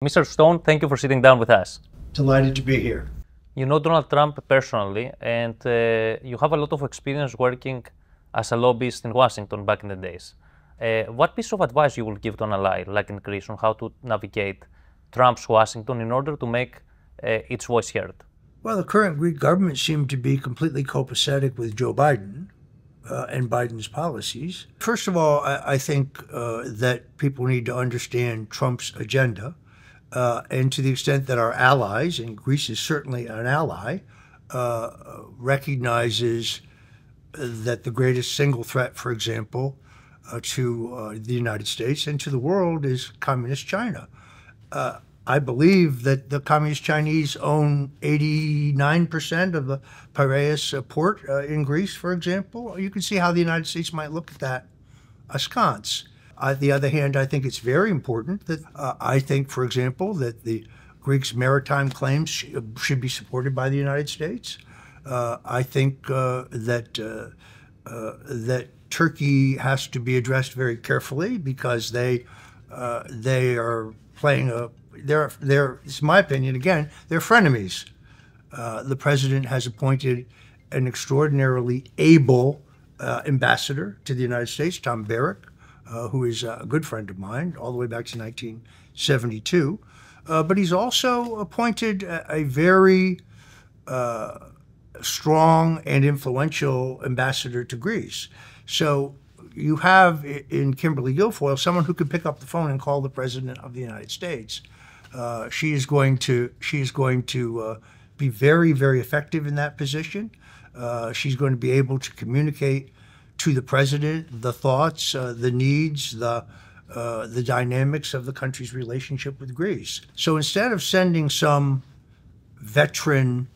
Mr. Stone, thank you for sitting down with us. Delighted to be here. You know Donald Trump personally, and you have a lot of experience working as a lobbyist in Washington back in the days. What piece of advice you will give to an ally, like in Greece, on how to navigate Trump's Washington in order to make its voice heard? Well, the current Greek government seemed to be completely copacetic with Joe Biden and Biden's policies. First of all, I think that people need to understand Trump's agenda. And to the extent that our allies, and Greece is certainly an ally, recognizes that the greatest single threat, for example, to the United States and to the world is communist China. I believe that the communist Chinese own 89% of the Piraeus port in Greece, for example. You can see how the United States might look at that askance. On the other hand, I think it's very important that I think, for example, that the Greeks' maritime claims should be supported by the United States. I think that Turkey has to be addressed very carefully because they are playing it's my opinion, again, they're frenemies. The president has appointed an extraordinarily able ambassador to the United States, Tom Barrack, who is a good friend of mine all the way back to 1972. But he's also appointed a very strong and influential ambassador to Greece. So you have in Kimberly Guilfoyle someone who could pick up the phone and call the President of the United States. She is going to be very, very effective in that position. She's going to be able to communicate to the president the thoughts, the needs, the dynamics of the country's relationship with Greece. So instead of sending some veteran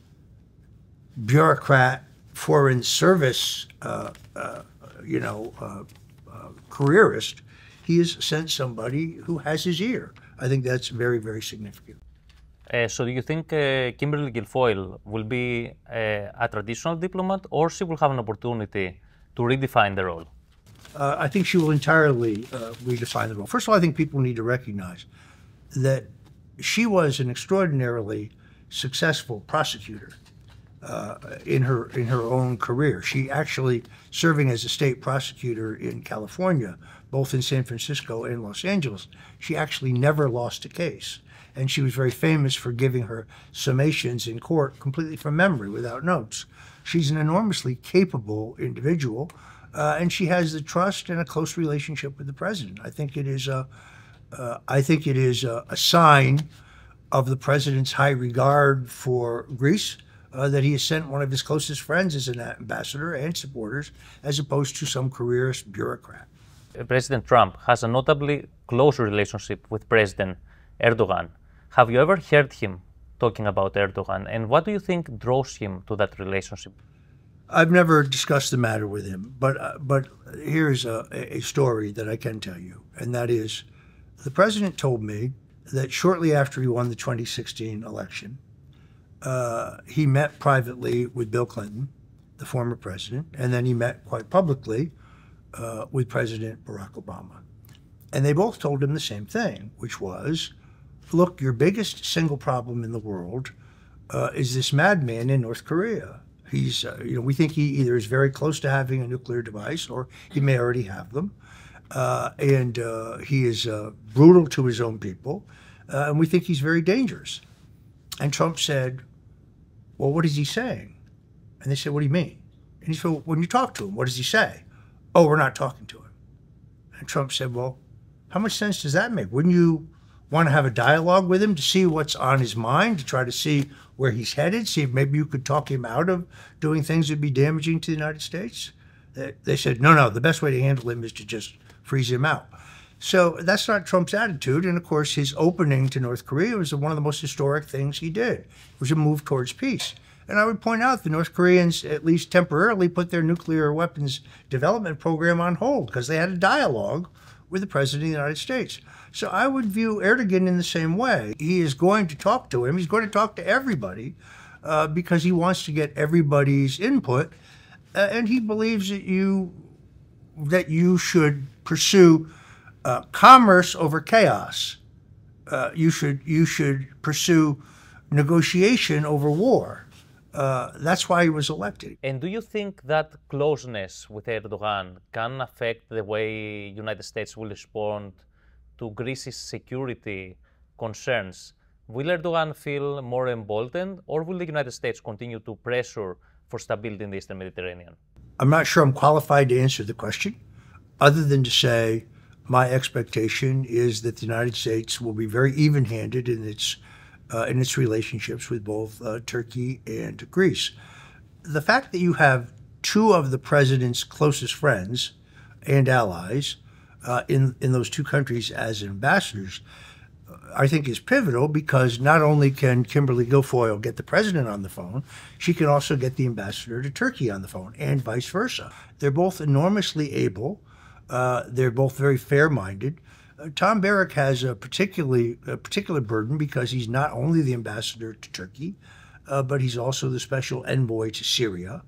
bureaucrat, foreign service, careerist, he has sent somebody who has his ear. I think that's very, very significant. So do you think Kimberly Guilfoyle will be a traditional diplomat, or she will have an opportunity to redefine the role? I think she will entirely redefine the role. First of all, I think people need to recognize that she was an extraordinarily successful prosecutor in her own career. She actually, serving as a state prosecutor in California, both in San Francisco and Los Angeles, she actually never lost a case. And she was very famous for giving her summations in court completely from memory, without notes. She's an enormously capable individual, and she has the trust and a close relationship with the president. I think it is a sign of the president's high regard for Greece, that he has sent one of his closest friends as an ambassador and supporters, as opposed to some careerist bureaucrat. President Trump has a notably close relationship with President Erdogan. Have you ever heard him talking about Erdogan, and what do you think draws him to that relationship? I've never discussed the matter with him, but here's a story that I can tell you, and that is, the president told me that shortly after he won the 2016 election, he met privately with Bill Clinton, the former president, and then he met quite publicly with President Barack Obama. And they both told him the same thing, which was, look, your biggest single problem in the world is this madman in North Korea. He's, we think he either is very close to having a nuclear device or he may already have them. And he is brutal to his own people. And we think he's very dangerous. And Trump said, well, what is he saying? And they said, what do you mean? And he said, well, when you talk to him, what does he say? Oh, we're not talking to him. And Trump said, well, how much sense does that make? Wouldn't you want to have a dialogue with him to see what's on his mind, to try to see where he's headed, see if maybe you could talk him out of doing things that would be damaging to the United States? They said, no, the best way to handle him is to just freeze him out. So that's not Trump's attitude. And of course, his opening to North Korea was one of the most historic things he did. It was a move towards peace. And I would point out the North Koreans, at least temporarily, put their nuclear weapons development program on hold because they had a dialogue with the President of the United States. So I would view Erdogan in the same way. He is going to talk to him. He's going to talk to everybody because he wants to get everybody's input. And he believes that you should pursue commerce over chaos. you should pursue negotiation over war. That's why he was elected. And do you think that closeness with Erdogan can affect the way United States will respond to Greece's security concerns? Will Erdogan feel more emboldened, or will the United States continue to pressure for stability in the Eastern Mediterranean? I'm not sure I'm qualified to answer the question, other than to say my expectation is that the United States will be very even-handed in its relationships with both Turkey and Greece. The fact that you have two of the president's closest friends and allies in those two countries as ambassadors, I think is pivotal, because not only can Kimberly Guilfoyle get the president on the phone, she can also get the ambassador to Turkey on the phone, and vice versa. They're both enormously able. They're both very fair-minded. Tom Barrack has a particular burden, because he's not only the ambassador to Turkey, but he's also the special envoy to Syria.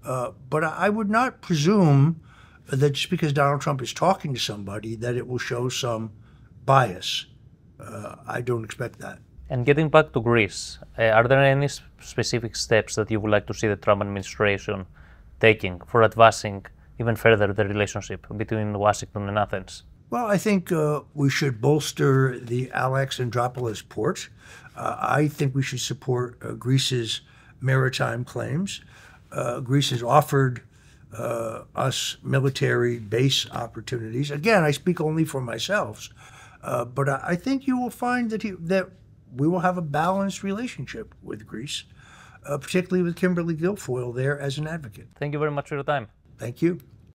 But I would not presume that just because Donald Trump is talking to somebody that it will show some bias. I don't expect that. And getting back to Greece, are there any specific steps that you would like to see the Trump administration taking for advancing even further the relationship between Washington and Athens? Well, I think we should bolster the Alexandroupolis port. I think we should support Greece's maritime claims. Greece has offered us military base opportunities. Again, I speak only for myself, but I think you will find that we will have a balanced relationship with Greece, particularly with Kimberly Guilfoyle there as an advocate. Thank you very much for your time. Thank you.